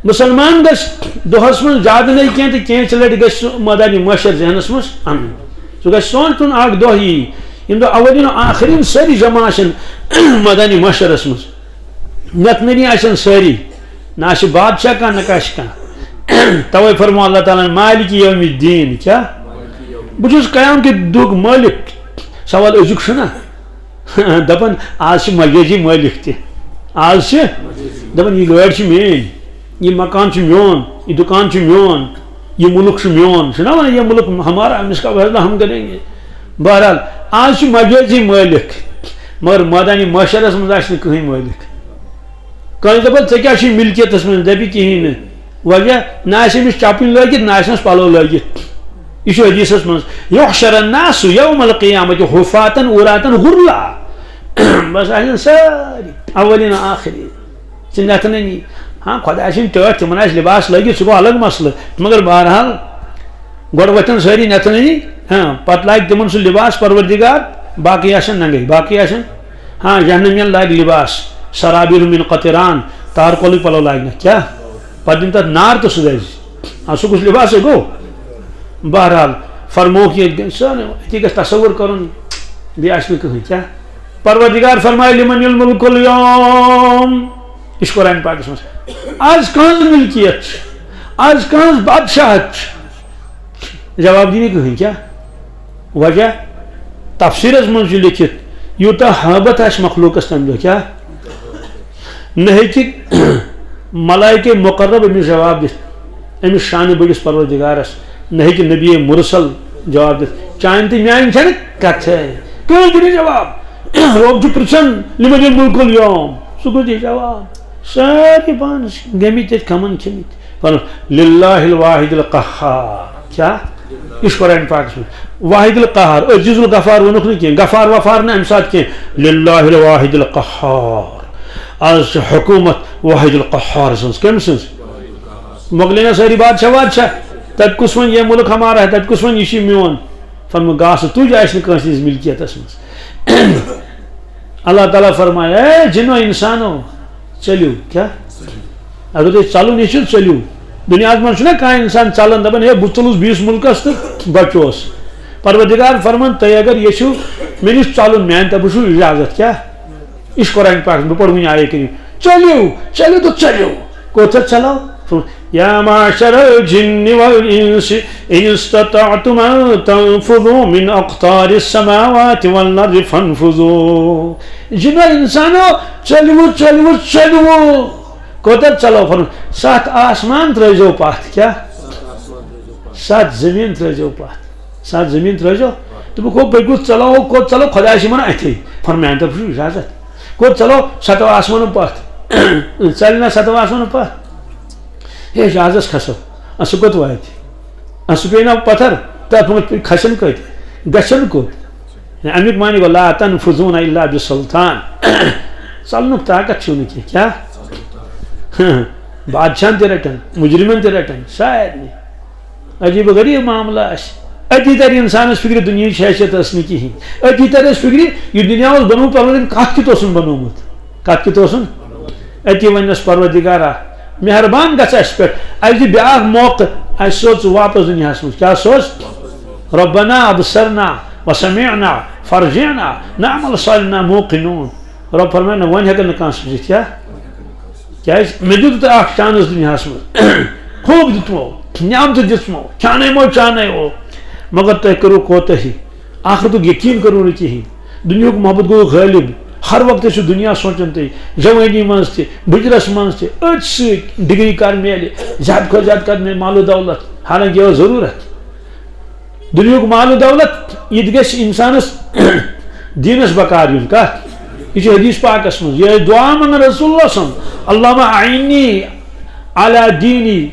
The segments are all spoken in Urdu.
مسلمان گھس دہس من زیادہ نہیں کی تو کینچ لٹ گھس مدنی معاشر ذہنس مز ان سہ گھس سونچن اخ دہ یی یم دہ اولین آخرین ساری جمع آسن مدنی معاشرس مز نتنی آسن ساری نہ آس بادشاہ کانہ نہ آس کانہ توے فرمو اللہ تعالیٰ مالک یوم الدین کیا بہت قیام کہ دک مالک سوال ازک چھنا دپان آج مجازی مالک تہ آج دپان یہ گاڑی مین یہ مکان میون یہ دکان میون یہ ملک میون چھنا ونان یہ ملک ہمارا ہم اس کا فیصلہ ہم کریں گے بہرحال آج مجازی مالک مگر مدنی معاشرس مز آس کہیں مالک کہیں دپان ژے کیا چھی ملکیتس من دپی کہین وجہ نہ آس أمس چپن لگت نہ آسنس پلو لگت یہ حدیثس من یحشر الناس یوم القیامت حفاتا عراتا غرلا بس آسن ساری اولین آخرین ژے نتنی ہاں خدا سن ٹھٹ تمن آس لباس لگت سہ گو الگ مسئلہ مگر بہرحال گۄڈٕ وتھن ساری نتنی ہاں پتہ لاگ تمن سہ لباس پروردگار باقی آسن ننگے باقی آسن ہاں جہنمین لاگ لباس سرابیل من قطران تار کول پلو لاگنا کیا پتہ دن تک نار تو سہ دز سہ کس لباس گو بہرحال فرموک یہ سن گھس تصور کرن بیٚیہِ آسہِ نہٕ کٕہٕنۍ کیا پروردگار فرمائے لمن الملک اليوم یہ قرآن پاکس مز آج کہاں ملکیت آج کہاں بادشاہت جواب دی کہیں کیا وجہ تفسیرس من لکھت یوتہ حابت آس مخلوقس تم دہ کیا نہ ہیٚکہِ ملائکہ مقرب امس جواب دِتھ امس شان بڑس پروردگارس نہ ہیٚکہِ نبی مرسل جواب دِتھ چانہِ تہٕ میانہِ چھنہٕ کتھے کٕہٕنۍ تہِ نہٕ جواب رب چھُ پرژھان لمن الملک اليوم سُہ گوٚو دِ جواب ساری پانس گٔمٕتۍ تتہِ کھمن کھیٚمٕتۍ پنُن للہ الواحد القہار کیا اس قرآن پاکس میں واحد القہار عزیز الغفار ونک نہ کینٛہہ غفار وفار نہ امہِ ساتہٕ کینٛہہ للہ الواحد القہار آز حکومت واحد القہار سنز کم سنز مغلنا ساری بادشاہ بادشاہ تب کس ون یہ ملک ہمارا ہے تب کس ون یہ میون فرمو گاس تج آس نس ملکیتس مز اللہ تعالیٰ فرمایا اے جنو انسانو چلیو کیا اگر تھی چلن یہ چلیو دنیا من کھانا انسان چلان دپان ہے بہ چلس بیس ملکس تو بچوس پروردگار فرمان تھی اگر یہ مے نش چلن میان طرف اجازت کیا اس قرآن پاک بہ پڑھ ون آیے کریم چلیو چلیو تو چلیو کوتھا چلاو یا معشر الجن والانس ان استطعتم ان تنفذوا من اقطار السماوات والارض فانفذوا جنو انسانو چلیو چلیو چلیو کوتر چلو فرم سات آسمان ترجو پات کیا سات زمین ترجو پات سات زمین ترجو تو کو پگو چلو کو چلو خدا سی من اتھی فرمان تو اجازت کو چلو ساتو آسمان پات چلنا ساتو آسمان پات یہ جہازس کھسو اس کوت وات اس پینا پتھر تت کھسن کت گچھن کوت امیک معنی گو لا تنفذون الا بسلطان چلنک طاقت چھو نہ کیا بادشاہ تہ رٹن مجرمن تہ رٹن شاید نہیں عجیب غریب معاملہ اتی تر انسانس فکر دنیا حیثیت نا کہین اتی تر فکر یہ دنیا بنو پروردگار کت کت بنومت کت کت اتی ونس پروردگارا مہربان گھس اس پہ اس دی بیاکھ موقع اس سوچ واپس دنیا من کیا سوچ ربنا ابصرنا وسمعنا فرجعنا نعمل صالحا موقنون رب فرمانا ون ہیکن نہ کانٛہہ سوٗزِتھ کیا مے دیت اخ چانس دنیا من خوب دتمو نعمت دتمو چانو مگر تہ کرو کوتاہی آخرتک یقین کرو نہ کہین دنیا محبت گو غالب ہر وقت دنیا سوچان تھی جوانی مز تہ بجرس مز تہ أتھۍ سۭتۍ ڈگری کر میلہِ زیادہ کھۄتہٕ زیادہ کر میلہِ مال و دولت حالانکہ یہ ضرورت دنیا مال و دولت یہ گژھِ انسانس دینس بکار یُن کتھ یہ حدیث پاکس من یہ دعا منگان رسول اللہ صلی اللہ علیہ وسلم اللہم اعنی علی دینی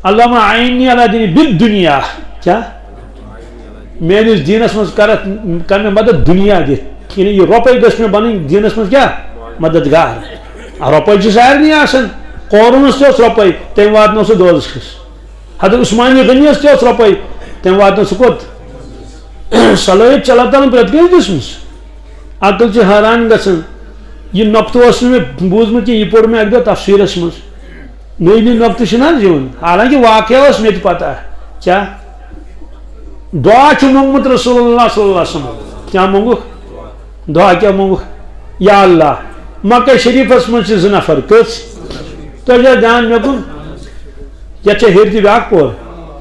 اللہم اعنی علی دینی بالدنیا کیا میانس دینس من کر میں مدد دنیا دت یعنی یہ روپے گھس میں بنن دینس من کیا مددگار روپے سارنی آسان قورونس تہ روپے تم واتنو سہ دوزخس حضرت عثمان غنی تہ روپے تم واتنو سہ کوت صلاحیت اللہ تعالیٰ پرت کن دسمس عقل سے حیران گھن یہ نقطہ اس میں بوزمت یہ پوڑ میں اک دہ تفسیرس من نئی نئی نقطہ حالانکہ واقعہ اس میں پتہ کیا دعا مونگمت رسول اللہ صلی اللہ علیہ وسلم کیا مونگک دعا کیا مونگک یا اللہ مکہ شریفس من زٕ نفر کٔژ تُہۍ دھیان مےٚ کُن یتھ چھےٚ ہیٚرِ تہِ بیٛاکھ پور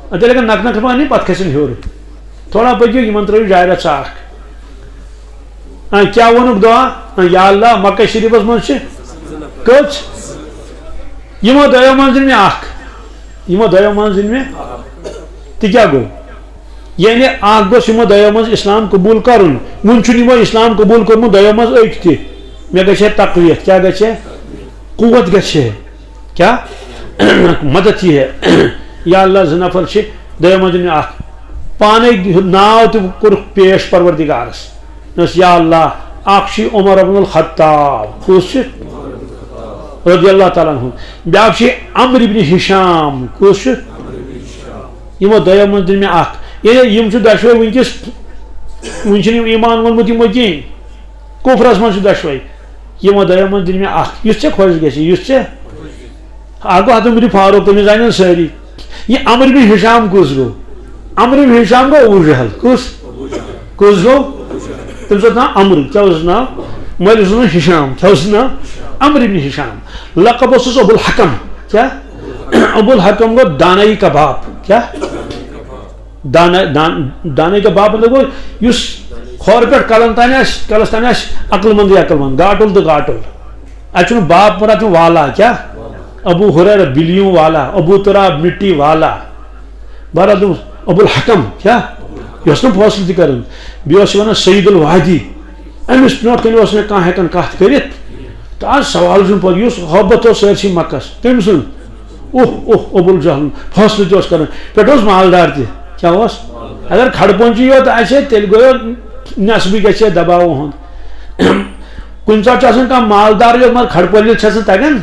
تیٚلہِ اگر نکھ نکھ پہن پتہٕ کھسن ہیوٚر تھوڑا پٔکِو یِمن ترٲیِو جایہِ رژھ اکھ کیٛاہ ووٚنُکھ دعا یا اللہ مکہ شریفس منٛز چھِ کٔژ یِمو دۄیو منٛز دِن مےٚ اکھ یِمو دۄیو منٛز دِن مےٚ تہِ کیٛاہ گوٚو یعنی اکھ گوٚژھ یِمو دۄیو منٛز اسلام قبوٗل کرُن وُنہِ چھُنہٕ یِمو اسلام قبوٗل کوٚرمُت دۄیو منٛز أکۍ تہِ مےٚ گژھِ ہے تقویت کیٛاہ گژھِ ہے قوت گژھِ ہے کیا مدد یی ہے یا اللہ زٕ نفر چھِ دۄیو منٛز دِن مےٚ اکھ پانے ناو تہِ کوٚرُکھ پیش پروردگارس دوٚپُس یا اللہ اکھ چھُ عمر ابن الخطاب کُس چھُ رضی اللہ تعالیٰ عنہ بیٛاکھ چھُ عمر ابن ہشام کُس چھُ یِمو دۄیو منٛز دِن مےٚ اکھ یعنی یِم چھِ دۄشوے وٕنکیٚس وٕنہِ چھُنہٕ یِم ایمان ووٚنمُت یِمو کِہیٖنۍ کُفرس منٛز چھِ دۄشوے یِمو دۄیو منٛز دِن مےٚ اکھ یُس ژےٚ خۄش گژھِ یُس ژےٚ اکھ گوٚو حضرت فاروق تٔمِس زانن سٲری یہِ عمر بن ہشام کُس گوٚو عمر بن ہشام گوٚو ابوٗ جہل کُس گوٚو تٔمِس اوس ناو عمر کیٛاہ اوسُس ناو مٲلِس اوس ناو ہشام کیٛاہ اوسُس ناو عمر بن ہشام لقب اوسُس ابو الحکم کیٛاہ ابو الحکم گوٚو دانائی کا باپ کیٛاہ دانائی کا باپ مطلب گوٚو یُس کھۄر پٮ۪ٹھ کلس تانۍ آسہِ عقل مند گاٹُل تہٕ گاٹُل اتہِ چھُنہٕ باپ مراد چھُ والا کیٛاہ ابو ہریرہ بلیوں والا ابو تراب مٹی والا بہرحال دوٚپُس ابو الحکم کیٛاہ یہِ اوس نہٕ فٲصلہٕ تہِ کران بیٚیہِ اوس وَنان سعید الوادی أمِس برونٛٹھ کَنہِ اوس نہٕ کانٛہہ ہٮ۪کان کتھ کٔرِتھ تہٕ آز سوال چھُنہٕ پتہٕ یُس محبت اوس سٲرسٕے مکس تٔمۍ سُنٛد ابو الجہل فٲصلہٕ تہِ اوس کران پٮ۪ٹھٕ اوس مالدار تہِ کیٛاہ اوس اگر کھڑٕ پونچی یوت آسہِ ہے تیٚلہِ گوٚو نٮ۪صبٕے گژھِ ہے دباو ہُنٛد کُنہِ ساتہٕ چھُ آسان کانٛہہ مالدار یوت مگر کھڑٕ پٲلِتھ چھَس نہٕ تگان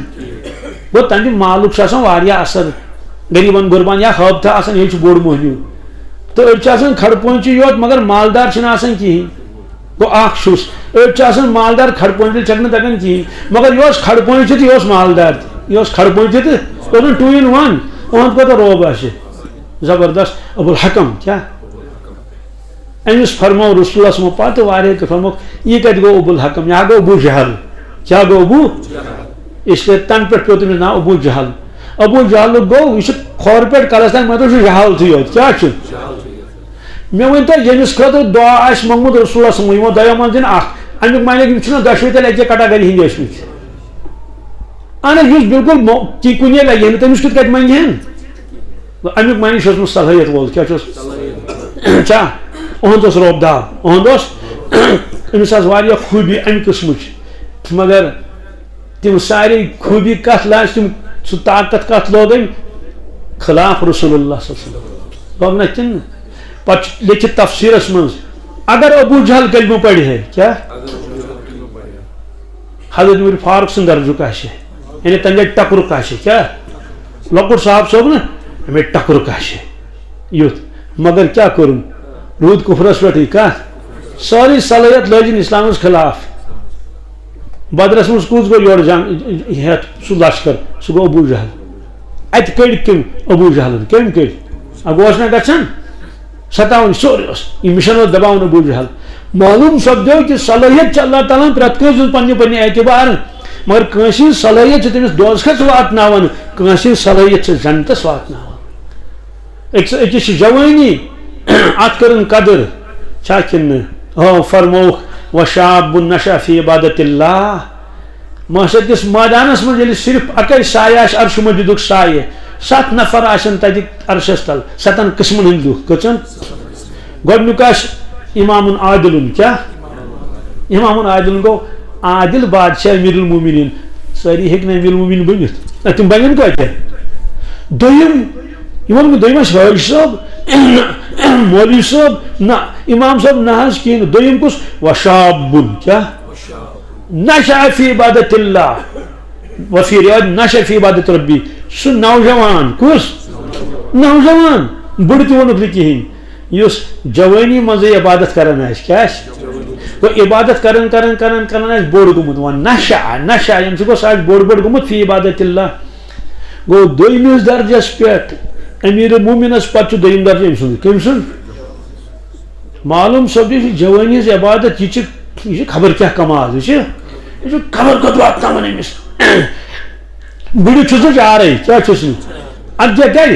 گوٚو تَمہِ مالُک چھُ آسان واریاہ اثر غریٖبن غُربان یا ہٲبتہ آسان ییٚلہِ چھُ بوٚڑ مٔہنیوٗ تہٕ أڑۍ چھِ آسان کھڑٕ پونچی یوت مگر مالدار چھِنہٕ آسان کِہیٖنۍ گوٚو اکھ چھُس أڑۍ چھِ آسان مالدار کھڑٕ پونچی چھکھ نہٕ تگان کِہیٖنۍ مگر یہِ اوس کھڑٕ پونچی تہٕ یہِ اوس مالدار تہِ یہِ اوس کھڑٕ پونچی تہٕ یہِ اوس 2 in 1 اُہُنٛد کوٗتاہ روب آسہِ زبردست ابو الحکم کیٛاہ أمِس فرمو رسول اللہ پتہٕ واریاہ کہِ فرموکھ یہِ کتہِ گوٚو ابو الحکم یہِ ہا گوٚو ابوٗ جہل کیٛاہ گوٚو ابوٗ اس لیے تنہٕ پٮ۪ٹھ پیوٚو تٔمِس ناو ابوٗ جہل ابوٗ جہلُک گوٚو یہِ چھُ کھۄر پٮ۪ٹھ کلس تانۍ مطلب چھُ جہالتھٕے یوت کیٛاہ چھُ مےٚ ؤنۍتو ییٚمِس خٲطرٕ دعا آسہِ موٚنگمُت رسول اللہ صلی یِمو دۄیو منٛز دِن اکھ امیُک معنی یِم چھِنہ دۄشوے تیٚلہِ اَکے کٹاگری ہِنٛدۍ ٲسمٕتۍ اہن حظ یُس بالکل کُنے لگہِ ہا نہٕ تٔمِس کِتھ کٔٹھۍ منگہِ ہن امیُک معنی چھُ اوسمُت صلٲحیت وول کیٛاہ چھُ چھا اُہُنٛد اوس روبدار اُہُنٛد اوس أمِس آسہٕ واریاہ خوٗبی اَمہِ قٕسمٕچ مگر تِم سارے خوٗبی کتھ لاجہِ تِم سُہ طاقت کتھ لوگ أمۍ خلاف رسول اللہ صلی اللہ علیہ وسلم لوگ نہ کِنہٕ پتہٕ چھُ لیکھِتھ تفسیٖرس منٛز اگر ابوٗ جہل کلمہٕ پرِ ہے کیٛاہ حضرت عمر فاروق سُنٛد درجُک آسہِ ہے یعنی تَمہِ گٔے ٹکرُک آسہِ کیٛاہ لۄکُٹ صاحب صٲب نہ اَمے ٹکرُک آسہِ یُتھ مگر کیٛاہ کوٚرُن روٗد کُفرس پٮ۪ٹھٕے کتھ سٲرٕے صلٲحیت لٲجِن اسلامس خلاف بدرس منٛز کُس گوٚو یورٕ جنگ ہٮ۪تھ سُہ لشکر سُہ گوٚو ابوٗ جہل اتہِ کٔڑۍ کٔمۍ ابوٗ جہلن کٔمۍ کٔڑۍ اگوٚو اوس نہ گژھان ستاوُن سورُے اوس یہِ مِشن اوس دباوُن ابوٗ جہل معلوٗم سپدیو کہِ صلٲحیت چھِ اللہ تعالیٰ ہن پرٛٮ۪تھ کٲنٛسہِ ہٕنٛز پننہِ پننہِ اعتبار مگر کٲنٛسہِ ہٕنٛز صلٲحیت چھِ تٔمِس دوزخس واتناوان کٲنٛسہِ ہٕنٛز صلٲحیت چھِ جنتس واتناوان أکِس چھِ جوٲنی اتھ کٔرٕن قدٕر چھا کِنہٕ فرمووُکھ وشاب نشا فی عبادت اللہ محشر کِس مٲدانس منٛز ییٚلہِ صرف اکے سایہِ آسہِ عرشہِ مجیٖدُک سایہِ 7 نفر آسن تتہِ عرشس تل 7 قٕسمن ہٕنٛدۍ لُکھ کٔژن گۄڈنیُک آسہِ امامُن عادلُن کیٛاہ امامُن عادلُن گوٚو عادل بادشاہ امیر المومنیٖن سٲری ہیٚکہِ نہٕ امیر المومنیٖن بٔنِتھ تِم بنن کٲتیٛاہ دوٚیِم یِمن نہٕ دوٚیِم آسہِ حٲجی صٲب مولوی صٲب نہ امام صٲب نہ حظ کِہیٖنۍ نہٕ دوٚیِم کُس وشابُن کیٛاہ نشا فی عبادت اللہ وفی روایت نشا فی عبادت ربی سُہ نوجوان کُس نوجوان بُڑٕ تہِ ووٚنُکھ نہٕ کِہیٖنۍ یُس جوٲنی منٛزٕے عبادت کران آسہِ کیٛاہ آسہِ گوٚو عبادت کران کران کران کران آسہِ بوٚڑ گوٚمُت وۄنۍ نشا نشا ییٚمہِ سۭتۍ گوٚو سُہ آسہِ بوٚڑ بوٚڑ گوٚمُت فی عبادت اللہ گو دویمس درجس پہ امیر مومنس پتہ دویم درجہ ام سند کم سند معلوم سپدی جوانی ہز عبادت یہ خبر کیا کمال یہ خبر کت واتناون امس بڑی چھس چارے کیا چھس ادیا کر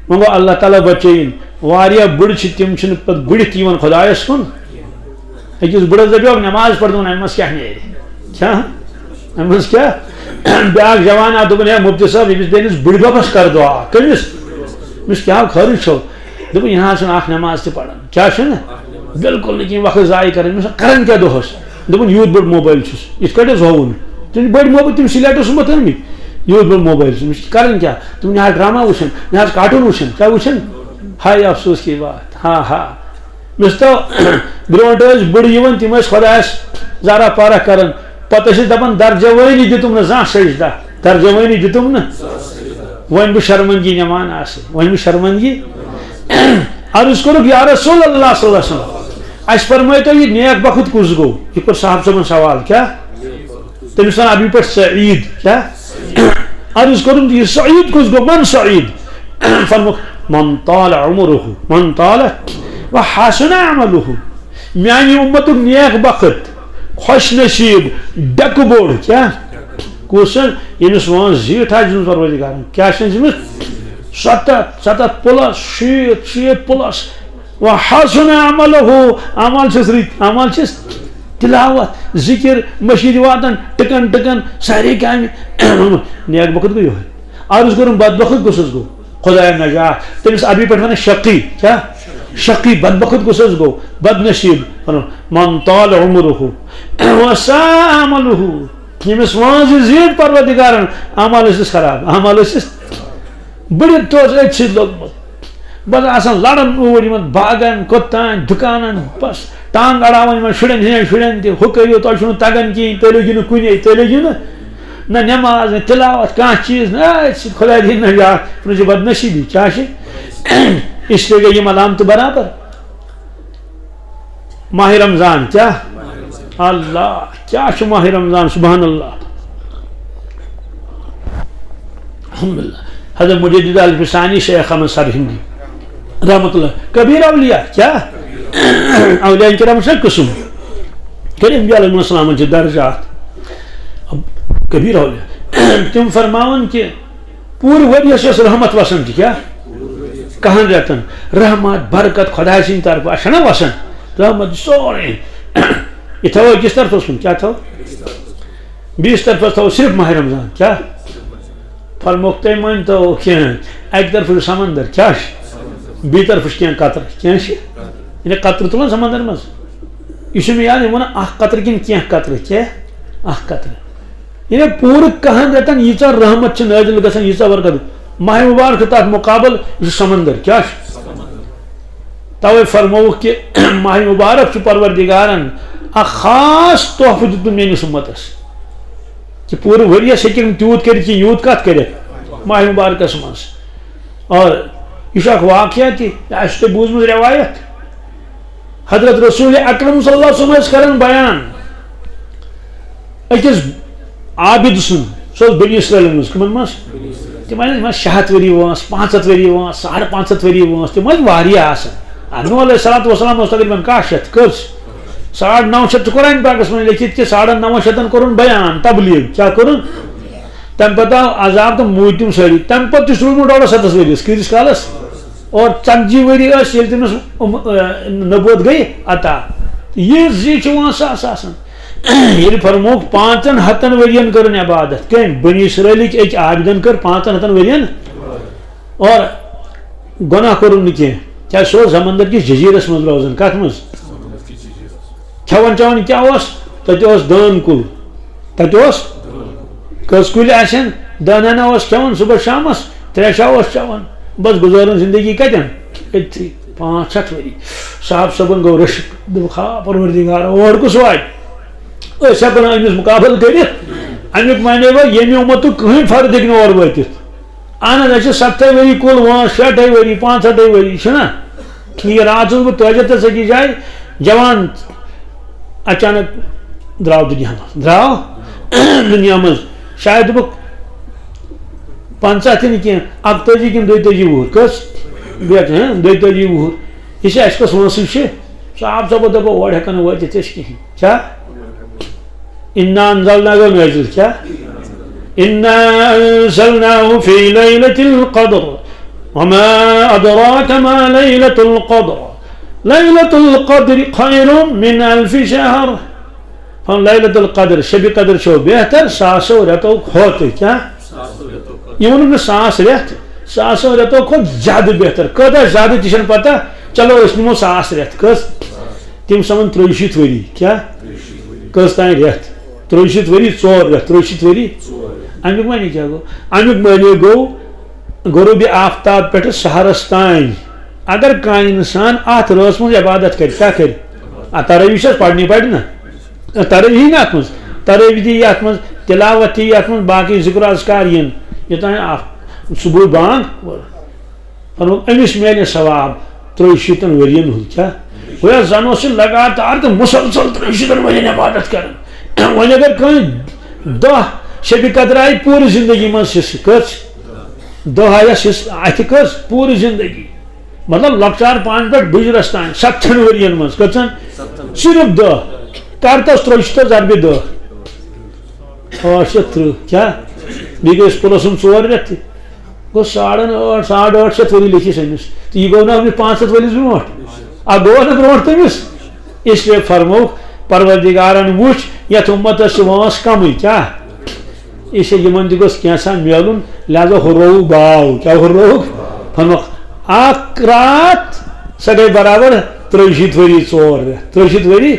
وۄنۍ گوٚو اللہ تعالیٰ بچٲیِن واریاہ بٔڑۍ چھِ تِم چھِنہٕ پتہٕ بٔڑِتھ یِوان خۄدایَس کُن أکِس بٔڑس دپیوکھ نٮ۪ماز پَر دوٚپُن اَمہِ منٛز کیٛاہ نیرِ کیٛاہ اَمہِ منٛز کیٛاہ بیٛاکھ جوان آو دوٚپُن ہے مُفتی صٲب ییٚمِس بیٚنِس بٔڑۍ بَبَس کر دُعا کٔمِس أمِس کیٛاہ خٲرٕے چھو دوٚپُن یہِ حظ چھُنہٕ اکھ نٮ۪ماز تہِ پَران کیٛاہ چھُنہٕ بِلکُل نہٕ کِہیٖنۍ وقت ضایع کَران أمِس کران کیٛاہ دۄہَس دوٚپُن یوٗت بوٚڑ موبایل چھُس یِتھ کٲٹھۍ حظ ہووُن تِم بٔڑۍ موبایل تِم سِلیٹ اوسمُت ٲمٕتۍ یوٗت بوٚڑ موبایل چھُ أمِس چھِ کران کیٛاہ دوٚپُن یہِ حظ ڈرٛاما وٕچھان یہِ حظ کاٹوٗن وٕچھان کیٛاہ وٕچھان ہاے افسوس کی بات ہاں ہاں مےٚ تو برونٛٹھ ٲسۍ بٔڑۍ یِوان تِم ٲسۍ خۄدایَس ذرا پارہ کران پتہٕ ٲسۍ دپان درجوٲنی دِتُم نہٕ زانٛہہ سجدہ درجوٲنی دِتُم نہٕ وۄنۍ بہٕ شرمندگی نِوان آسہٕ وۄنۍ بہٕ شرمندگی عرض کوٚرُکھ یا رسول اللہ صلی اللہ علیہ وسلم اَسہِ فرمٲیتو یہِ نیک وقت کُس گوٚو یہِ کوٚر صاحب صٲبن سوال کیٛاہ تٔمِس وَنان ابھی پٮ۪ٹھ سعیٖد کیٛاہ عرض کوٚرُم یہِ سعیٖد کُس گوٚو من سعیٖد فرموکھ من طال عمرہ من طال وحسن عملہ میانہِ اُمتُک نیک وقت خوش نصیب ڈیکہٕ بوٚڑ کیٛاہ کُس ییٚمِس وٲنٛس زیٖٹھ آسہِ دیُن پروردگارن کیٛاہ چھِ أمِس 70 پلس 60 پلس وحسن عملہ عمل چھِس رٕتۍ عمل چھِس تلاوت ذکر مشید واتن ٹکن ٹکن سارے کامہِ نیک وقت گوٚو یِہوے عرض کوٚرُم بدبخت کُس حظ گوٚو خدایا نجات تٔمِس عربی پٲٹھۍ وَنان شقی کیٛاہ شقی بدبخت کُس حظ گوٚو بد نصیٖب من طال عمرہ وساء عملہ ییٚمِس وٲنٛس زیٖٹھ پروردگارن عمل ٲسِس خراب عمل ٲسِس بٔڑِتھ اوس أتھۍ سۭتۍ لوٚگمُت بس آسان لڑان اوٗرۍ یِمن باغن کوٚتام دُکانن بس ٹانگ اڑاوان یِمن شُرٮ۪ن ہِنٛدٮ۪ن شُرٮ۪ن تہِ ہُہ کٔرِو تۄہہِ چھُنہٕ تگان کِہیٖنۍ تُہۍ لٔگِو نہٕ کُنے تُہۍ لٔگِو نہ نٮ۪ماز نہ تِلاوت کانٛہہ چیٖز نہ أتھۍ سۭتۍ خۄدا دِیِن نجات یہِ چھِ بدنصیٖبی کیٛاہ چھِ اِسلیے گٔے یِم علامتہٕ برابر ماہِ رمضان کیٛاہ اللہ کیٛاہ چھُ ماہِ رمضان سبحان اللہ الحمدللہ حضرت مجدد الفسانی شیخ احمد سرہندی رحمۃ اللہ کبیر اولیاء کیٛاہ اولیاء کرام چھِ قٕسم کٔرۍ انبیاء علیہم السلامن چھِ درجات کبیر اولیاء تِم فرماوان کہِ پوٗرٕ ؤریَس یۄس رحمت وسان چھِ کیٛاہ 10 رٮ۪تن رحمت برکت خۄداے سٕنٛدِ طرفہٕ اَسہِ چھَنہ وسان رحمت سورُے یہِ تھاوو أکِس طرفس کُن کیٛاہ تھاوو بیٚیِس طرفس تھاوو صرف ماہِ رمضان کیٛاہ فرموکھ تُہۍ مٲنۍتو کینٛہہ اَکہِ طرفہٕ چھُ سمندر کیٛاہ چھُ بیٚیہِ طرفہٕ چھِ کینٛہہ قطرٕ کینٛہہ چھِ یعنی قطرٕ تُلان سمندر منٛز یہِ چھُ مےٚ یاد یِم وَنان اکھ قطرٕ کِنہٕ کینٛہہ قطرٕ کیٛاہ اکھ قطرٕ یعنی پوٗرٕ 10 رٮ۪تن ییٖژاہ رحمت چھِ نٲزِل گژھان ییٖژاہ برکت ماہِ مُبارک چھُ تتھ مُقابل یہِ چھُ سمندر کیٛاہ چھُ توے فرمووُکھ کہِ ماہِ مُبارک چھُ پروردگارن اکھ خاص تحفہٕ دیُتمُت میٲنِس اُمتس کہ پوٗرٕ ؤریَس ہیٚکہِ نہٕ تیوٗت کٔرِتھ کینٛہہ یوٗت کتھ کٔرِتھ ماہِ مُبارکس منٛز اور یہِ چھُ اکھ واقعہ تہِ آسہِ تۄہہِ بوٗزمٕژ رٮ۪وایت حضرت رسول اکرم صلی اللہ علیہ وسلم ٲسۍ کران بیان أکِس عابد سُنٛد سُہ اوس بنی اسرائیلن منٛز کٕمن منٛز تِم ٲسۍ یِمن 600 ؤری وٲنٛس 500 ؤری وٲنٛس 550 ؤری وٲنٛس تِم ٲسۍ واریاہ آسان نوح علیہ الصلوۃ والسلام اوس تقریٖباً 100 کٔژ 950 چھُ قرآنِ پاکس منٛز لیکھِتھ کہِ 950 کوٚرُن بیان تبلیغ کیٛاہ کوٚرُن تمہِ پتہٕ آو عذاب تہٕ موٗدۍ تِم سٲری تمہِ پتہٕ تہِ چھُ روٗدمُت 150 ؤرِیَس کۭتِس کالس اور 40 ؤری ٲسۍ ییٚلہِ تٔمِس نبوت گٔے عطا یہِ چھُ وٲنٛس آسان ییٚلہِ فرموکھ 500 ؤرین کٔرٕن عبادت کٔمۍ بنی اسرائیلٕکۍ أکۍ عابدن کٔر 500 ؤرین اور گۄناہ کوٚرُن نہٕ کینٛہہ کیٛازِ سُہ اوس سمندر کِس جزیٖرس منٛز روزان کتھ منٛز کھٮ۪وان چٮ۪وان کیٛاہ اوس تتہِ اوس دٲن کُل تتہِ اوس کٔژ کُلۍ آسن دٲنہ اوس کھٮ۪وان صبحس شامس تریشا اوس چٮ۪وان بس گُزٲرٕن زندگی کتٮ۪ن أتھی 500 ؤری صاحب صٲبن گوٚو رٔشک دوٚپُکھ ہا پروردگارا اور کُس واتہِ أسۍ ہٮ۪کو نہٕ أمِس مُقابل کٔرِتھ امیُک معنی گوٚو ییٚمہِ اُمتُک کٕہٕنۍ فرد ہیٚکہِ نہٕ اور وٲتِتھ اہن حظ اَسہِ چھِ 70 ؤری کُل وٲنٛس 60 ؤری 65 ؤری چھُنہ یہِ راتھ چھُس بہٕ تٲجر تہٕ أکِس جایہِ جوان اچانک درٛاو دُنیا منٛز شاید دوٚپُکھ 50 تہ کی 41 کن 42 وُہر کس بیٹھ 42 وُہر یہ اس کس وٲنٛسہٕ چھِ صاحب صاحب دپو اور ہیٚکن وٲتِتھ أسۍ کِہیٖنۍ کیٛاہ اِنا انزلنا گو نٲزِل کیٛاہ اِنا انزلناه في ليلة القدر وما أدراك ما ليلة القدر ليلة القدر خير من 1000 شهر ليلة القدر شب قدر شو بہتر ساسو رٮ۪تو کھۄتہٕ کیٛاہ یہ ووٚنُکھ نہٕ 1000 رٮ۪تھ 1000 رٮ۪تو کھۄتہٕ زیادٕ بہتر کۭژاہ زیادٕ تہِ چھنہٕ پتہ چلو أسۍ نِمو 1000 رٮ۪تھ کٔژ تِم سمن 63 ؤری کیٛاہ کٔژ تانۍ رٮ۪تھ 63 ؤری 4 رٮ۪تھ 63 ؤری امیُک معنی کیٛاہ گوٚو امیُک معنی گوٚو غروٗبِ آفتاب پٮ۪ٹھٕ سحرس تانۍ اگر کانٛہہ انسان اتھ رٲژ منٛز عبادت کرِ کیٛاہ کرِ تراویح چھس پرنی پڑِ نا تراویح یی نا اتھ منٛز تراویح دی اتھ منٛز تلاوت یی اتھ منٛز باقٕے ذکر اذکار یِن یوٚتانۍ صبحُک بانگ فرمووُکھ أمِس میلہِ ثواب 63 ؤرین ہُنٛد کیٛاہ گویا زن اوس یہِ لگاتار تہٕ مسلسل 63 ؤرین عبادت کران وۄنۍ اگر کٲنٛسہِ 10 شبِ قدر آیہِ پوٗرٕ زندگی منٛز حصہٕ کٔژ 10 آیس حصہٕ اتھِ کٔژ پوٗرٕ زندگی مطلب لۄکچار پانہٕ پٮ۪ٹھ بٕجرس تانۍ 70 ؤرین منٛز کٔژن صرف 10 کر تس 63 ضربہِ 10 830 کیٛاہ بیٚیہِ گٔیس پلسم 4 رٮ۪تھ تہِ گوٚو 850 ؤری لیکھِس أمِس تہٕ یہِ گوٚو نہٕ أمِس 500 ؤرِس برونٛٹھ گوٚو نہٕ برونٛٹھ تٔمِس اسلیے فرمووُکھ پروردگارن وٕچھ یتھ اُمتس چھِ وٲنٛس کمٕے کیٛاہ اسلیے یِمن تہِ گوٚژھ کینٛژھا میلُن لہذا ہُررووُکھ باو کیٛاہ ہُررووُکھ فرمووُکھ اکھ رات سۄ گٔے برابر 63 ؤری 4 رٮ۪تھ 63 ؤری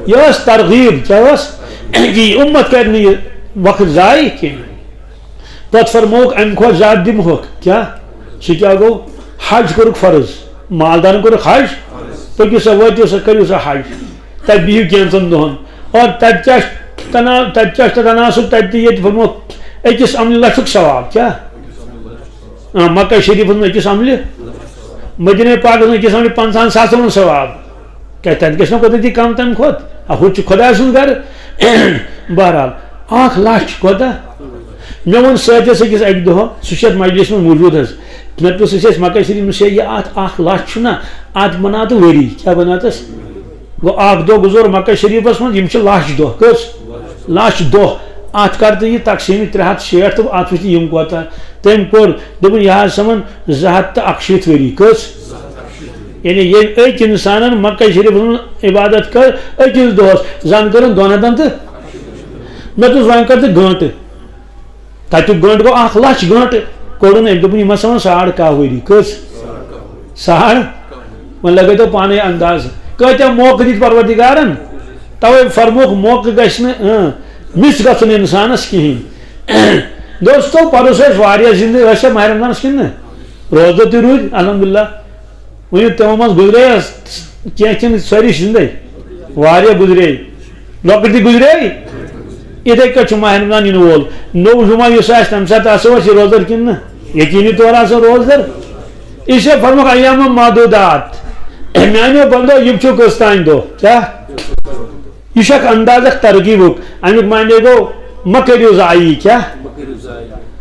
یہ ٲس ترغیب کیٛاہ ٲس یہِ اُمت کرِ نہٕ یہِ وقت ضایع کینٛہہ پتہٕ فرمووُکھ امہِ کھۄتہٕ زیادٕ دِمہوکھ کیٛاہ سُہ کیٛاہ گوٚو حج کوٚرُکھ فرض مالدارن کوٚرُکھ حج پٔکِو سا وٲتِو سا کٔرِو سا حج تتہِ بِہِو کینٛژن دۄہن اور تتہِ کیٛاہ چھُ تتہِ تناسب تتہِ تہِ ییٚتہِ فرمووُکھ أکِس عملہِ لچھُک ثواب کیٛاہ مکہ شریٖفس منٛز أکِس عملہِ مدیٖنہ پاکس منٛز أکِس عملہِ 50,000 ہُنٛد ثواب کیٛاہ تتہِ گژھِ نا قۄدرتی کم تمہِ کھۄتہٕ ہُہ چھُ خۄداے سُنٛد گرٕ بہرحال 1,00,000 کوتاہ مےٚ ووٚن سٲتھِس أکِس اکہِ دۄہ سُہ چھُ اتھ مجلِسس منٛز موٗجوٗد حظ مےٚ دوٚپُس أسۍ ٲسۍ مکہ شریٖف منٛز یہِ اتھ 1,00,000 چھُنہ اتھ بناو تہٕ ؤری کیٛاہ بناو تس گوٚو اکھ دۄہ گُزور مکہ شریٖفس منٛز یِم چھِ 1,00,000 دۄہ کٔژ 1,00,000 دۄہ اتھ کر تہٕ یہِ تقسیٖم 360 تہٕ اتھ وٕچھ یِم کوتاہ تٔمۍ کوٚر دوٚپُن یہِ حظ سمن 261 ؤری کٔژ یعنی ییٚلہِ أکۍ انسانن مکہ شریٖفس منٛز عبادت کٔر أکِس دۄہس زن کٔرٕن 2 ہتن تہٕ مےٚ دوٚپُس وۄنۍ کر ژٕ گٲنٛٹہٕ تتیُک گٲنٛٹہٕ گوٚو 1,00,000 گٲنٛٹہٕ کوٚڑُن أمۍ دوٚپُن یِم ہسا وۄنۍ 10.5 ؤری کٔژ 1.5 وۄنۍ لگٲیتو پانے انداز کۭتیاہ موقعہٕ دِتۍ پروردگارن توے فرمووُکھ موقعہٕ گژھِ نہٕ مِس گژھُن انسانس کِہیٖنۍ دوستو پرُس ٲسۍ واریاہ زندگی ٲسیا ماہِ رمضانس کِنہٕ نہٕ روزدٕ تہِ روٗدۍ الحمدللہ ؤنِو تِمو منٛز گُزرے کینٛہہ کِنہٕ سٲری زندے واریاہ گُزرے لۄکٕٹۍ تہِ گُزرے یِتھے کٲٹھۍ چھُ ماہِ رمضان یِنہٕ وول نوٚو جُمعہ یُس آسہِ تمہِ ساتہٕ آسو أسۍ یہِ روزدر کِنہٕ نہٕ یقیٖنی طور آسو روزدر اسلیے فرمووُکھ ایام معدوٗدات میانیو بندو یِم چھُ کٔژ تانۍ دۄہ کیٛاہ یہ اکھ انداز اکھ ترغیبُک امیُک معنی گوٚو مہ کٔرِو ضایع کیٛاہ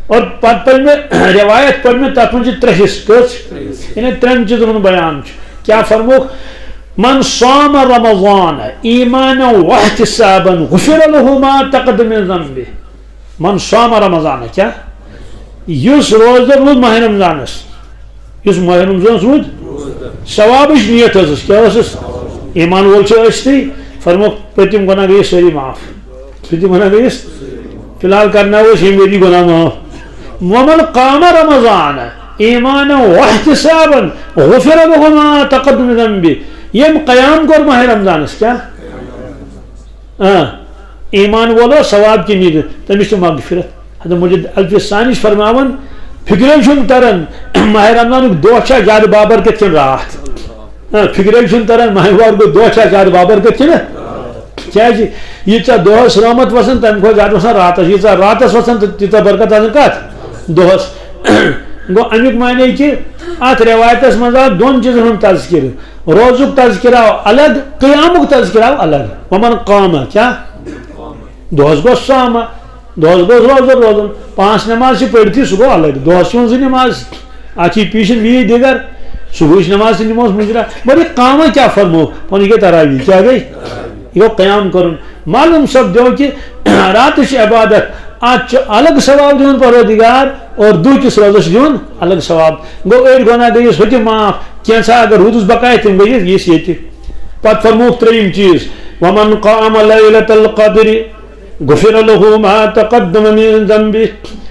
اور پتہٕ پٔر مےٚ روایت پٔر مےٚ تتھ منٛز چھِ 3 حصہٕ کٔژ یعنی 3 چیٖزن ہُنٛد بیان چھُ کیٛاہ فرمووُکھ من صام رمضان ایمانا واحتسابا غفر له ما تقدم من ذنبه من صام رمضان کیٛاہ یُس روزدر روٗد ماہِ رمضانس یُس ماہِ رمضانس روٗد ثوابٕچ نیت ٲسٕس کیٛاہ ٲسٕس ایمان وول چھُ ٲسۍتھٕے فرمووُکھ پٔتِم گۄناہ گٔیِس سٲری معاف پٔتِم گۄناہ گٔیِس فی الحال کرناوو أسۍ ییٚمہِ ؤری گۄناہ معاف ومن قام رمضان ایمانا واحتسابا غفر له ما تقدم من ذنبه یم قیام کوٚر ماہِ رمضانس کیٛاہ ایمان وولو ثواب کہِ نیٖرِتھ تٔمِس چھِ مغفرت حضرت مجید الفِ ثانی چھِ فرماوان فِکرے چھُنہٕ تران ماہِ رمضانُک دۄہ چھا زیادٕ بابرکت کِنہٕ راتھ فِکرے چھُنہٕ تران ماہِ وارُک دۄہ چھا زیادٕ بابرکت کِنہٕ کیٛازِ ییٖژاہ دۄہس رحمت وسان تمہِ کھۄتہٕ زیادٕ وسان راتس ییٖژاہ راتس وسان تہٕ تیٖژاہ برکت آسان کتھ دۄہس گوٚو امیُک معنی کہِ اتھ روایتس منٛز آو 2 چیٖزن ہُنٛد تذکرٕ روزُک تذکرٕ آو الگ قیامُک تذکرٕ آو الگ ومن قامہ کیٛاہ دۄہس گوٚو سامہ دہس گوس روزدر روزن 5 نماز پڑھتی سہ گو الگ دہس چھ 2 نماز اچھی پیشن بھی دیگر صبح نماز نموس مجرا مگر یہ کام کیا فرمو ون یہ تراویح کیا گئی یہ گو قیام کرن معلوم سپدو کہ رات عبادت ات الگ ثواب دون پروردگار اور دوکس روزس دون الگ ثواب گو اڑ گناہ گیس ہوتی معاف کینسا اگر رودس بقایا تم گئی یہ یہ پتہ فرموک تریم چیز ومن قام لیلۃ القدر غفر له ما تقدم من ذنبه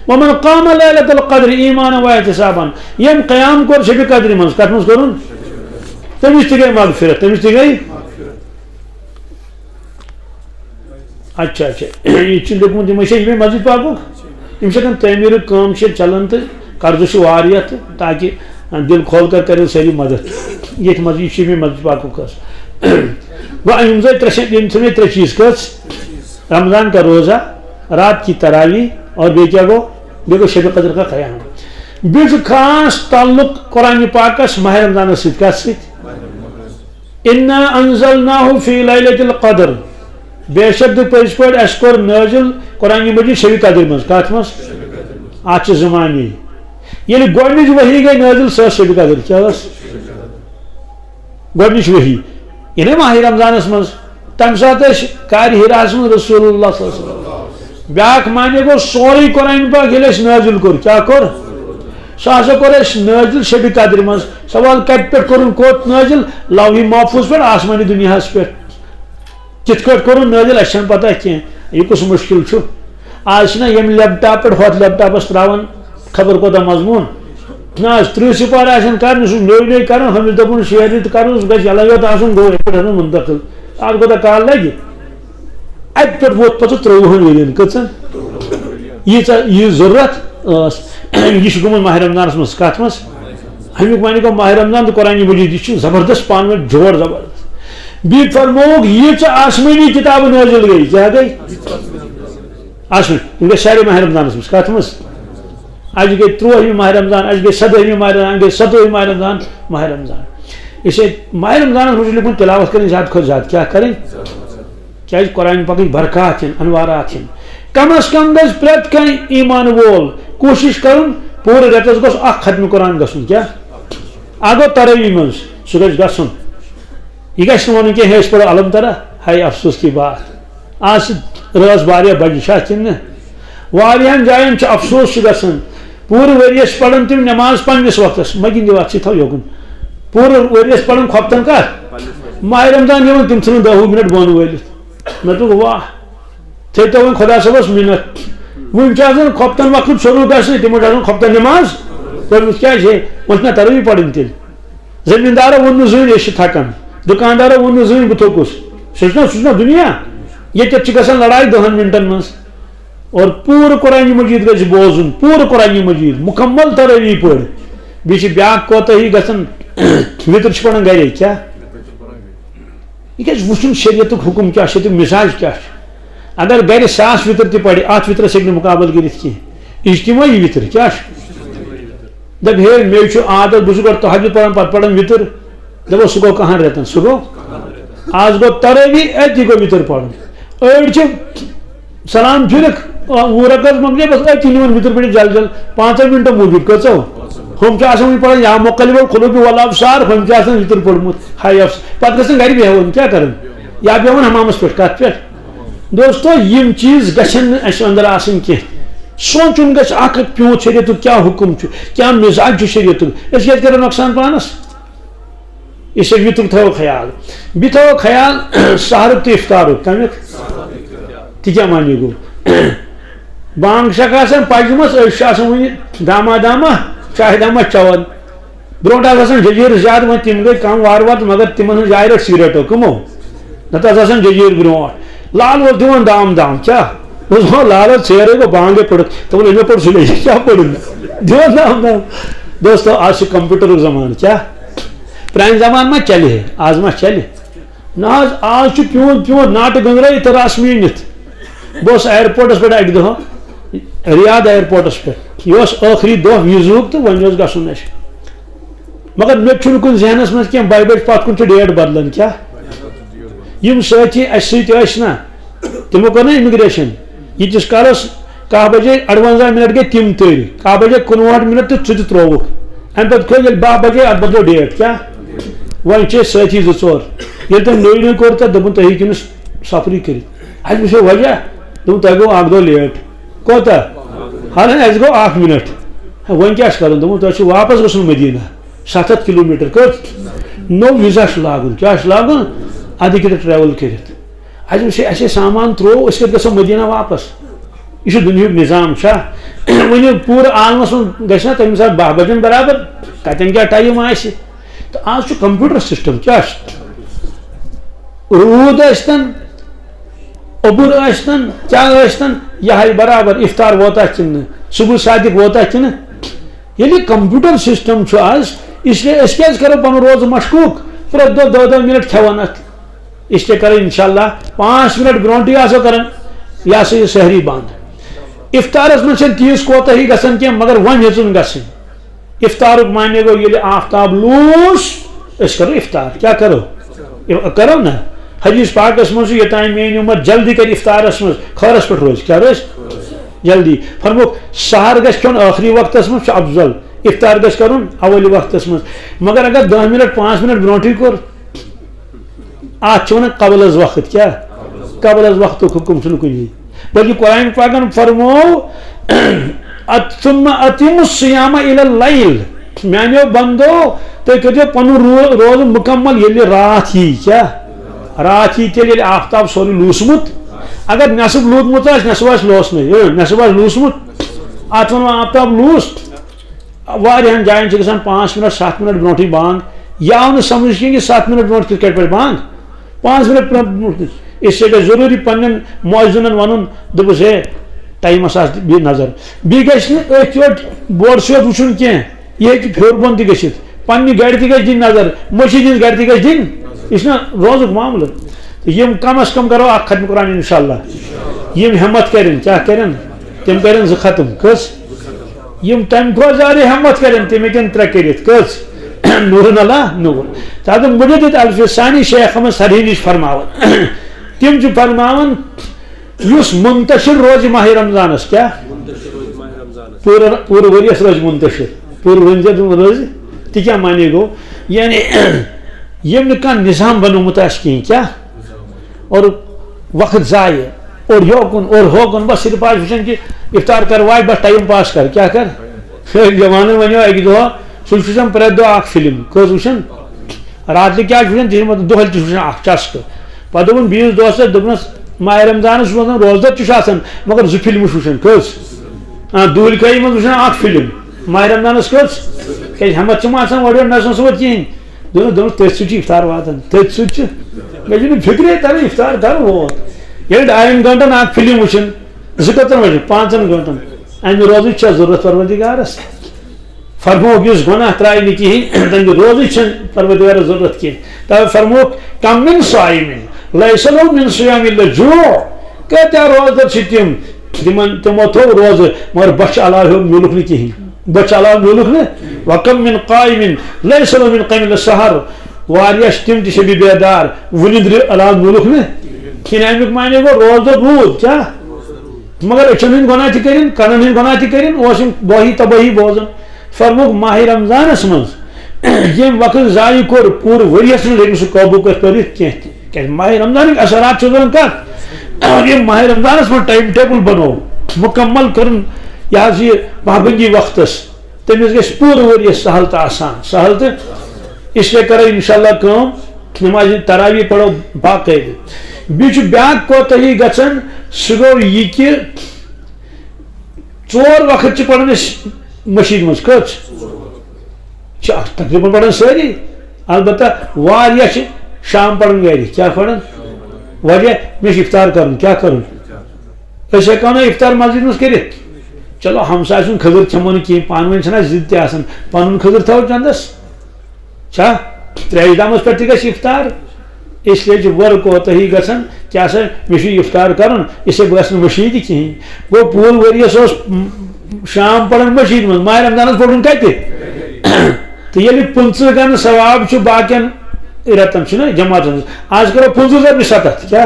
ومن قام ليلة القدر ایمانا واحتسابا یم قیام کور شب قدر من کت من کرن تمس تہ گئی مغفرت تمس تہ گئی اچھا یہ لیکمت یہ مسجد پاک یم تعمیر کام چلان تو قرض واریاہ تاکہ دل کھول کر کرو ساری مدد یہ مسجد مسجد پاک یم ترے چیز کس رمضان کا روزہ رات کی تراویح اور بے کیا گو بے گو شب قدر کا قیام بیچ خاص تعلق قرآن پاکس ماہ رمضان ست کت ست انا انزلناه فی لیلۃ القدر بے شک پز پہ اس کور نازل قرآن مجید شب قدر مز کت مز آج زمانے یعنی گۄڈنِچ وحی گئی نازل سہ شب قدر کیا گۄڈنِچ وحی یعنی ماہ رمضانس مز تم سات کار ہراس من رسول اللہ صلی اللہ علیہ وسلم بیاکھ مانے گو سوری قرآن پاک یل نازل کور کیا کور سہ ہسا کور نازل شب قدر مز سوال کت پہ کورن کوت نازل لوح محفوظ پہ آسمانی دنیا پہ کت پہ کورن نازل اس پتہ کی یہ کس مشکل آج نا یم لیپ ٹاپ پہ ہوت لیپ ٹاپس تراون خبر کوتہ مضمون نا 30 سپار آسن کرن سہ نئی کرن ہمس دپن شیئر تو کرن سہ گژھِ الگ یوت آسن گو پہ منتقل ات کوتہ کال لگہ ات پہ ووت پتہ 30 ورین کتن یہ ضرورت یہ گومت ماہ رمضانس مز کت مز امیک معنی گو ماہ رمضان تو قرآن مجید یہ زبردست پان ون جوڑ زبردست بی فرموک یہ آسمانی کتاب نازل گئی کیا گئی آسمان گئی سارے ماہ رمضانس مز کت مز اج گئی 13 ماہ رمضان اج گئی 17 ماہ رمضان گئی 17 ماہ رمضان ماہ رمضان اسے ماہ رمضان مجھے لکھن تلاوت کریں زیادہ کھت زیادہ کیا کریں کیا قرآن پاک برکات انوارات کم از کم گز پریت کن ایمان وول کوشش کرن پورے رتس گوس اخ ختم قرآن گھن کیا اگو تراویح مز سہ گھس گھن یہ گھس ون کہ ہے پڑھو علم ترا ہائی افسوس کی بات آج رز واریاہ بجہ شاہ کن واریاہن جائن افسوس گھن پورے ورس پڑھن تم نماز پنس وقتس مگن دِو ات تھو یوکن پورے ورس پڑھن کھوپتن کت ماہ رمضان یون تم ژھن 10 منٹ بون ولت مے دوپ واہ تھے تو خدا صبس منت ون کھوپتن وقت شروع گھن تمو کھوپتن نماز پڑھمت کیا ون تراویح پڑھن تیل زمیندار ون زین یہ تھکان دکاندار ون زین بہ تھوکس سہ دنیا یہ گھن لڑائی 10 منٹن مز اور پور قرآن مجید گھس بوزن پور قرآن مجید مکمل تراویح پڑھ بیچ بیاکھ کوتاہی گھن وتر پڑھان گرے کیا یہ وچن شریعت حکم کیا شریعت مزاج کیا اگر گر 100 وتر تہ پڑھ ات وترس ہیکہ مقابل کرت کی اجتماعی وتر کیا دپ ہے مے عادت بہ گو تہجد پڑھان پتہ پڑھان وتر دپو سہ گو کہاں رتن سہ گو آج گو تراویح اتی گو وتر پڑھن اڑ سلام پھرک 20 رکعت مکلے بس اتی نون وتر پڑھ جل جل 5 منٹ موجود کچو ہم وہی پڑھان یا مقلب القلوب والابصار ہم وتر پڑھمت ہائی افس پتہ گھن گھر بہن کیا کرن یا بہن حمامس پہ کت پہ دوستو یم چیز گھن اس اندر آسن کی سوچن گھ اخ پیوت شریعت کیا حکم کیا مزاج شریعت اس کیا کرو نقصان پانس اس وتر تھو خیال بہ تھو خیال سحر تو افطار کمیک تہ کیا معنی گو بانگ شک آسان پجمس أسۍ چھِ آسان وٕنہِ داما داما چاہے داما چون برونٛٹھ آسان ججیٖر زیادٕ وۄنۍ تِم گٔے کم وارٕ وارٕ مگر تِمن ہٕنٛز جاے رٔٹ سِگریٹو کٕمو نتہٕ ٲس آسان ججیٖر برونٛٹھ لال اوس دِوان دام دام کیٛاہ اوس دپان لال ژیرے گوٚو بانگے پٔرِتھ دوٚپُن أمۍ پوٚر سُلے کیٛاہ پوٚرُن دِوان دام دام دوستو آز چھُ کمپیوٗٹرُک زمانہٕ کیٛاہ پرٛانہِ زمانہٕ ما چلہِ ہے آز ما چلہِ نہ حظ آز چھُ پیوٗنٛت پیوٗنٛت ناٹہٕ گٔنٛزرٲیِتھ تہٕ رس میٖنِتھ بہٕ اوسُس اِیرپوٹس پٮ۪ٹھ اکہِ دۄہ ریاض اِیرپوٹس پٮ۪ٹھ یہ اوس ٲخری دۄہ ویٖزُک تہٕ وۄنۍ اوس گژھُن اَسہِ مگر مےٚ چھُنہٕ کُنہِ ذہنس منٛز کینٛہہ 2 بجہِ پتھ کُن چھُ ڈیٹ بدلان کیٛاہ یِم سٲتھی اَسہِ سۭتۍ ٲسۍ نا تِمو کوٚر نا اِمِگریشن ییٖتِس کالس 10 بجے 58 منٹ گئی تم تر 10 بجے 59 منٹ تو ٹھہ تروک ام پہ کھل 10 بجے ات بدلو ڈیٹ کیا ون ساتھی 2-4 یل تم نئی کور تو دپن تھی ہیکو سفری کرت اس وچھو وجہ دپن تہ گو اخ دہ لیٹ کوتا حالانکہ اس گو 1 منٹ ون کیا کرن دپن تہ واپس گژھن مدینہ 700 کلومیٹر کت نو ویزا لاگن کیا لاگن ادھ ہیکو ٹریول کرت اس سامان ترو اس گھو مدینہ واپس یہ دنیا نظام ون پور عالمس من گھنا تمہ سات 10 بجن برابر کتن کیا ٹائم آس تو آج کمپیوٹر سسٹم کیا رود ٲسۍتن اوبر ٲسۍتن کیا ٲسۍتن یہ برابر افطار ووتا کن صبح صادق ووتا کن یعنی کمپیوٹر سسٹم آج اس لیے اس کیا کرو پن روز مشکوک پرت دہ 2 منٹ کھیوان ات اس لیے کریں انشاءاللہ 5 منٹ برونٹی آسو کرن یہ سا یہ سحری بند افطارس من تیز کوتاہی گژھان کی مگر ون ہیژن گژھن افطارک مانے گو یل آفتاب لوس اس کرو افطار کیا کرو نا حدیث پاکس من یوتان میری امت جلدی کر افطارس من خورس پہ روز کیا روز جلدی فرموک سحر گھس کھیون آخری وقتس من افضل افطار گھس کرن اولی وقتس من مگر اگر 10 منٹ 5 منٹ برونٹی کور آج ون قبل از وقت کیا قبل از وقت حکم کن بلکہ قرآن پاکن فرمو ثم اتم الصیام الى اللیل میانو بندو تھی کرو پن روز مکمل یل رات ہی کیا رات ہی تیل آفتاب سوری لوسمت اگر نصب لودمت نصب آس لوسن نصب آس لوسمت ات ونو آفتاب لوس واریاہن جائن گژھان 5 منٹ 7 منٹ برونٹھی بانگ یہ آو سمجھ کہ 7 منٹ برونٹ کت پہ بانگ 5 منٹ برونٹ اس سے ضروری پنن مؤذنن ون دپس ہے ٹائمس آس نظر بی گھس ات یوت بورڈ سیوت وچن کی یہ پھر بون تہ گھت پنہ گھر تہ گھس دن نظر مسجد ہز گھر تہ گھس دن یہ روزک معاملہ یم کم از کم کرو اخ ختم قرآن انشاءاللہ یم ہمت کرن کیا کرن تم کرن 2 ختم کس یم تم کو زیادہ ہمت کرن تم ہیکن 3 کرت کس نور اللہ نور تاکہ مجدد الفسانی شیخ احمد سرہی نش فرماون تم فرماون اس منتشر روز ماہ رمضانس کیا پور ورس روز منتشر پور ورس روز تہ کیا مانے گو یعنی یم کھانا نظام بنومت کہیں کیا اور وقت ضائع اور یوکن اور ہوکن بس صرف آج وچن کہ افطار کر واج بس ٹائم پاس کر کیا کر جوان ونو اکہ دہ سہ وچان پریت دہ اخ فلم کس وچان رات کیا وچان تہذیب دہل تہ وچان اخ چسکہ پتہ دپن بیس دوست دپنس ماہ رمضانس روزان روزدر تہ مگر 2 فلم وچان کس دول کئی من وچان اخ فلم ماہ رمضانس کس کہ ہمت چھ آسان وڑ نسن سوت کہین دونوں تھی سہ افطار واتان تھی سہ مجھے فکرے تر افطار کر ووت یل 2 گھنٹن اخ فلم وچن 2 بجے 5 گھنٹن امہ روزچ ضرورت پروردگارس فرموک اس گناہ ترائے نا کہین تمہ روزچ پروردگارس ضرورت کی تب فرموک کم من صائمن لیس لہ من صیام الا جوع کتیا روزدر تم تمو تھو روز مگر بچ علاوہ میولک نا کہین بچ علاوہ میولک نا وکم من قائم لیس لہ من قیم الا سحر واریاہ تم تہ شبی بیدار ونندر علاوہ میولک نا کھین امیک معنی گو روزدر رود کیا مگر اچھن ہند گناہ تہ کرن کنن ہند گناہ تہ کرن اوسم بوہی تباہی بوزن فرموک ماہ رمضانس مز یم وقت ضائع کور پور وریس من ہیکہ سہ قابو کر پرت کی ماہ رمضان اثرات روزان کت یم ماہ رمضانس من ٹائم ٹیبل بنو مکمل کرن یہ پابندی وقتس تمس گھس پور وریس سہل تو آسان سہل تو اس لیے کرو انشاءاللہ کام نماز تراویح پڑھو باقاعدہ بیچ بیاکھ کوتاہی گژھان سہ گو یہ کہ 4 وقت پڑھان مسجد مز کچھ تقریباً پڑھان ساری البتہ واریاہ شام پڑھان گھر کیا پڑھان واریاہ مے افطار کرن کیا کرن اس ہیکو نا افطار مسجد مز کرت چلو ہمسائے سن خضر چمو نا کہیں پان ون چھنا ضد تہ آسان پنن خضر تھو چندس چھا 3 دامس پہ تہ گژھِ افطار اس لیے ور کوتاہی گژھان کیا سا مے افطار کرن اس لیے بہ گژھس مسجد کہیں گو پور وریس شام پڑھان مسجد مز ماہ رمضانس پڑھن کتہ تو یل 15 گن ثواب باقین رتن چھ جماعت آج کرو 15 × 7 کیا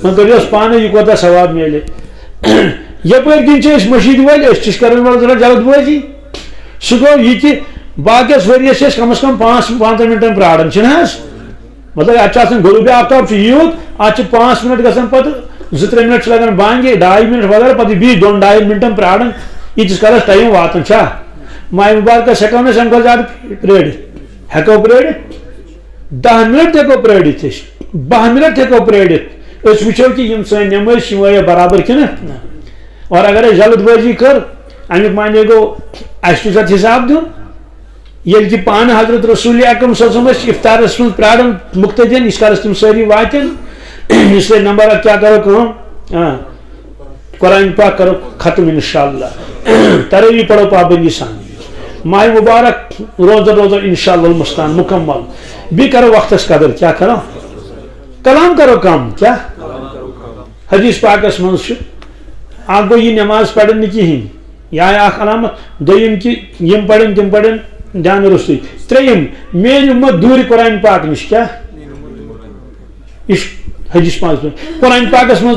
مگر اس پانے یہ کوتا ثواب ملے یپر کن مشید ول کران ول جلد بازی سہ گو یہ باقیس ورس کم از کم 5 منٹن پراران مطلب اتنا غروب آفتاب یوت ات 5 منٹ گھن پہ 2-3 منٹ لگان بانگے 2.5 منٹ وغیرہ پتہ بیس 2-2.5 منٹن پراران یتس کالس ٹائم واتان ماہ مبارکس ہیکو نا امہ زیادہ پرارت ہیکو پرارت 10 منٹ ہیکو پرارت 12 منٹ ہیکو پرارت اس وچو کہ سن نماز برابر کن اور اگر جلد بازی کر امیک معنی گو اس حساب دن یل کہ پانہ حضرت رسول اکرم صلی اللہ علیہ وسلم افطارس من پرارن مقتدین اس کالس تم ساری واتن اس لیے نمبر کیا کرو قرآن پاک کرو ختم انشاءاللہ تراویح پڑھو پابندی سان ماہ مبارک روزہ انشاءاللہ المستعان مکمل بھی کرو وقتس قدر کیا کرو کلام کرو کم کیا حدیث پاکس من اخ گو یہ نماز پڑھن کہین یہ علامت دویم کہ یم پڑھن تم پڑھن جان رسوئی تریم میری امت دور قرآن پاک نش کیا حدیث پاک قرآن پاکس من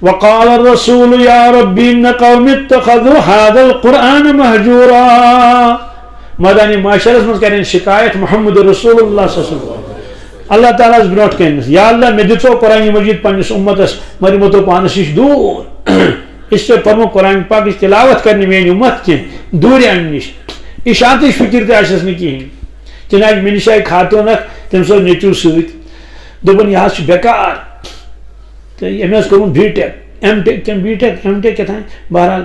وقال الرسول یا ربی ان قوم اتخذوا هذا القرآن مہجورا مدنی معاشرس من کریں شکایت محمد رسول اللہ صلی اللہ علیہ وسلم اللہ تعالیٰ برونٹ کہنس یا اللہ میں دتو قرآن مجید پنس امتس مگر متو پانس نش دور اس سے پرمو قرآن پاک تلاوت کرنے میری امت کی دور ان نش اشاعتش فکر تس نا کہین چنانچہ مے نش آئی خاتون تم سو نیچو ست دپن یہ بیکار تو امس کورمت B Tech M Tech B Tech M Tech کتان بہرحال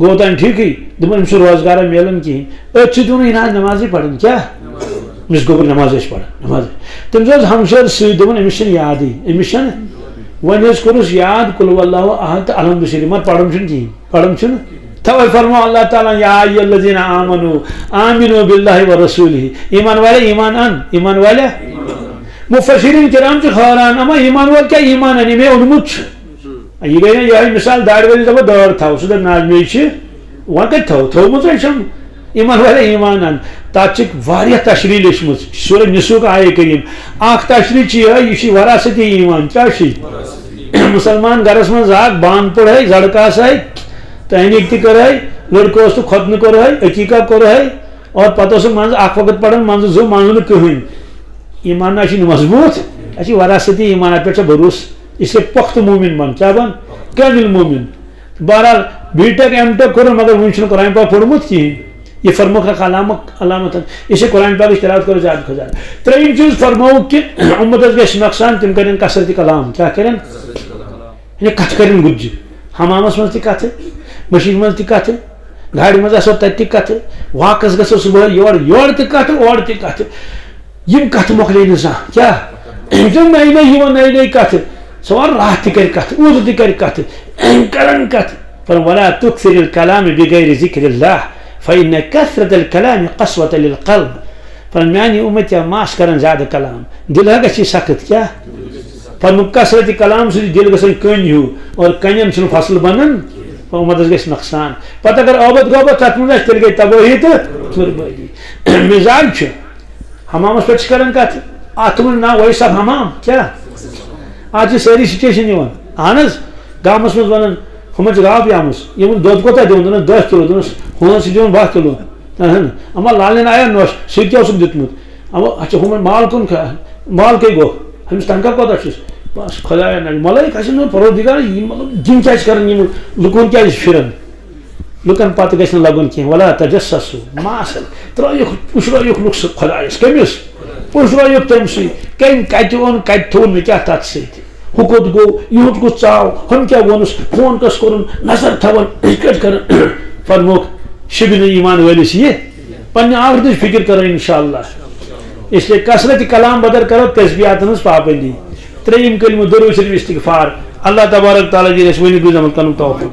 گو تین ٹھیکے دپن امس روزگار ملان کہین ات دن یہ نمازی پڑھن کیا امس گوبر نماز پڑھن نماز تم ہمشیر ست دپن امس یادی امس ون کورس یاد قل اللہ احد الحمد شریف مگر پڑھن کہین پڑھن توے فرمو اللہ تعالیٰ یا ایھا الذین آمنوا آمنوا باللہ ورسولہ ایمان والے ایمان ان ایمان والے مفسرین کرام حیران اما ایمان وال کیا ایمان ان میں اونمت یہ گئی نا یہ مثال داڑ والی دپو دار تھو سہ دپ ناج مے وہ کت تھومت ایمان والے ایمان ان تک واریاہ تشریح لیچمت سورہ نسوک آیہ کریم اخ تشریح یہ وراثتی ایمان کیا مسلمان گرس من اخ بان پڑھ زڑکہ آئی تحنیک تہ کر لڑکہ تو ختنہ کور عقیقہ کور اور پتہ سہ من اخ وقت پڑھن من زو من کہین ایمان مضبوط اچھی وراثتی ایمان پہ بھروس اس لیے پختہ مومن بن کیا بن کامل مومن بہرحال بی ٹیک ایم ٹیک کور مگر ون قرآن پاک پوڑمت کہین یہ فرمو علامت اسے قرآن پاک تلاوت کرو زیادہ کھو زیادہ تریم چیز فرمو کہ امتس گژھِ نقصان تم کریں کثرت کلام کیا کریں کت کریں گج حمامس من تہ کت مشین من تہ کت گاڑی من آسو تت تہ کت واکس گژھو صبح یور تہ کت اور تہ کت یم کت مۄکلے نہٕ زانٛہہ کیٛاہ تِم نٔے نٔے کت سوار راتھ تہ کر کت اوٗر تہ کر کت کرن کت پر ولا تكثر الكلام بغير ذكر الله فإن كثرة الكلام قسوة للقلب پر میانی امت ماس کرن زیادہ کلام دل گژھِ سخت کیا پر کثرت کلام سے دل گژھن کن ہیو اور کنین چھن فصل بنن امتس گژھِ نقصان پتہ اگر آبد غوبت تتھ منٛز آسہِ تیٚلہِ گٔے تبٲہی تہٕ بربٲدی مزاج چھُ حمامس پٮ۪ٹھ چھِ کران کتھ اتھ منٛز نا وٲے صاحب حمام کیٛاہ آز چھِ سٲری سٹیشن یِوان اہن حظ گامس منٛز ونان ہُمن چھِ گاو پیامٕژ یِمن دۄد کوتاہ دِوان دپان 10 کِلوٗ دپانس ہُمن چھِ دِوان 12 کِلوٗ اما لالین آیا نوش سُہ تہِ اوسُکھ دیُتمُت اما اچھا ہُمن مال کُن مال کٔہۍ گوٚو أمِس تنخواہ کوتاہ چھُس بس خدایا نہ ملٲیِک کھسن نہٕ پروردگار مطلب جِم کیٛازِ کران یِم لُکن کیٛازِ پھران لُکن پتہٕ گژھِ نہٕ لگُن کینٛہہ ولا تجسسوا ما اصل ترٲیِکھ پُشرٲیِکھ لُکھ سُہ خۄدایس کٔمِس پُشرٲیِکھ تٔمسٕے کٔمۍ کتہِ اوٚن کتہِ تھوٚو مےٚ کیٛاہ تتھ سۭتۍ ہُہ کوٚت گوٚو یِہُنٛد کُس ژاو ہُم کیٛاہ ووٚنُس فون کس کوٚرُن نظر تھاوان یِتھ کٲٹھۍ کران فرموکھ شبہِ نہٕ ایمان وٲلِس یہِ پننہِ آخرتٕچ فکر کرو انشاءاللہ اس لیے کثرت کلام بدر کرو تسبیحاتن ہٕنٛز پابندی ترٛیٚیِم کلمہٕ درود شریف استغفار اللہ تبارک تعالیٰ دِ اَسہِ ؤنِتھ گُزامت کرنُک توفیٖق